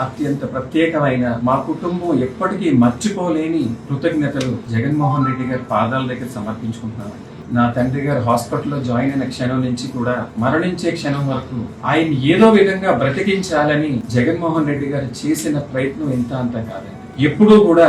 అత్యంత ప్రత్యేకమైన మా కుటుంబం ఎప్పటికీ మర్చిపోలేని కృతజ్ఞతలు జగన్మోహన్ రెడ్డి గారి పాదాల దగ్గర సమర్పించుకుంటున్నాను. నా తండ్రి గారు హాస్పిటల్లో జాయిన్ అయిన క్షణం నుంచి కూడా మరణించే క్షణం వరకు ఆయన ఏదో విధంగా బ్రతికించాలని జగన్మోహన్ రెడ్డి గారు చేసిన ప్రయత్నం ఎంత అంత కాదండి. ఎప్పుడూ కూడా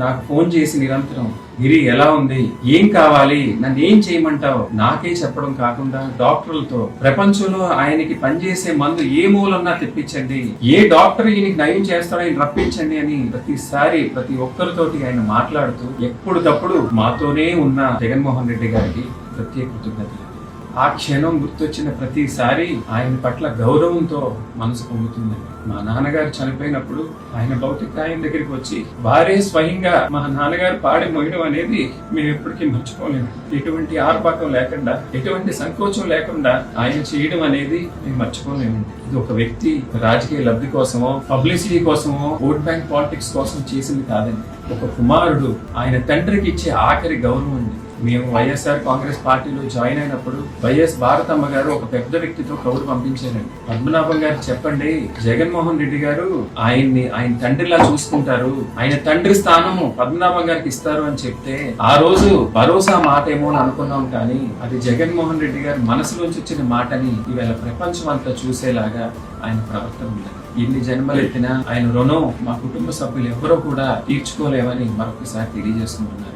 నాకు ఫోన్ చేసి నిరంతరం గిరి ఎలా ఉంది, ఏం కావాలి, నన్ను ఏం చేయమంటావు నాకే చెప్పడం కాకుండా డాక్టర్లతో ప్రపంచంలో ఆయనకి పనిచేసే మందు ఏ మూలన్నా తెప్పించండి, ఏ డాక్టర్ ఈయనకి నయం చేస్తాడో ఆయన రప్పించండి అని ప్రతిసారి ప్రతి ఒక్కరితోటి ఆయన మాట్లాడుతూ ఎప్పుడప్పుడు మాతోనే ఉన్న జగన్మోహన్ రెడ్డి గారికి ప్రత్యేక కృతజ్ఞతలు. ఆ క్షణం గుర్తొచ్చిన ప్రతిసారి ఆయన పట్ల గౌరవంతో మనసు పొందుతుందండి. మా నాన్నగారు చనిపోయినప్పుడు ఆయన భౌతిక ఆయన దగ్గరికి వచ్చి వారే స్వయంగా మా నాన్నగారు పాడి మోయడం అనేది మేము ఎప్పటికీ మర్చిపోలేము. ఎటువంటి ఆర్భాటం లేకుండా, ఎటువంటి సంకోచం లేకుండా ఆయన చేయడం అనేది మేము మర్చిపోలేమండి. ఇది ఒక వ్యక్తి రాజకీయ లబ్ధి కోసమో, పబ్లిసిటీ కోసమో, ఓట్ బ్యాంక్ పాలిటిక్స్ కోసం చేసింది కాదండి. ఒక కుమారుడు ఆయన తండ్రికి ఇచ్చే ఆఖరి గౌరవం అండి. మేము వైఎస్ఆర్ కాంగ్రెస్ పార్టీలో జాయిన్ అయినప్పుడు వైఎస్ భారతమ్మ గారు ఒక పెద్ద వ్యక్తితో కబురు పంపించారండి. పద్మనాభం గారు చెప్పండి, జగన్మోహన్ రెడ్డి గారు ఆయన తండ్రిలా చూసుకుంటారు, ఆయన తండ్రి స్థానం పద్మనాభం గారికి ఇస్తారు అని చెప్తే ఆ రోజు భరోసా మాట ఏమో అని అనుకున్నాం. కానీ అది జగన్మోహన్ రెడ్డి గారి మనసులోంచి వచ్చిన మాటని ఇవాళ ప్రపంచం అంతా చూసేలాగా ఆయన ప్రవర్తన ఉంది. ఎన్ని జన్మలెత్తినా ఆయన రుణం మా కుటుంబ సభ్యులు ఎవరో కూడా తీర్చుకోలేమని మరొకసారి తెలియజేసుకుంటున్నారు.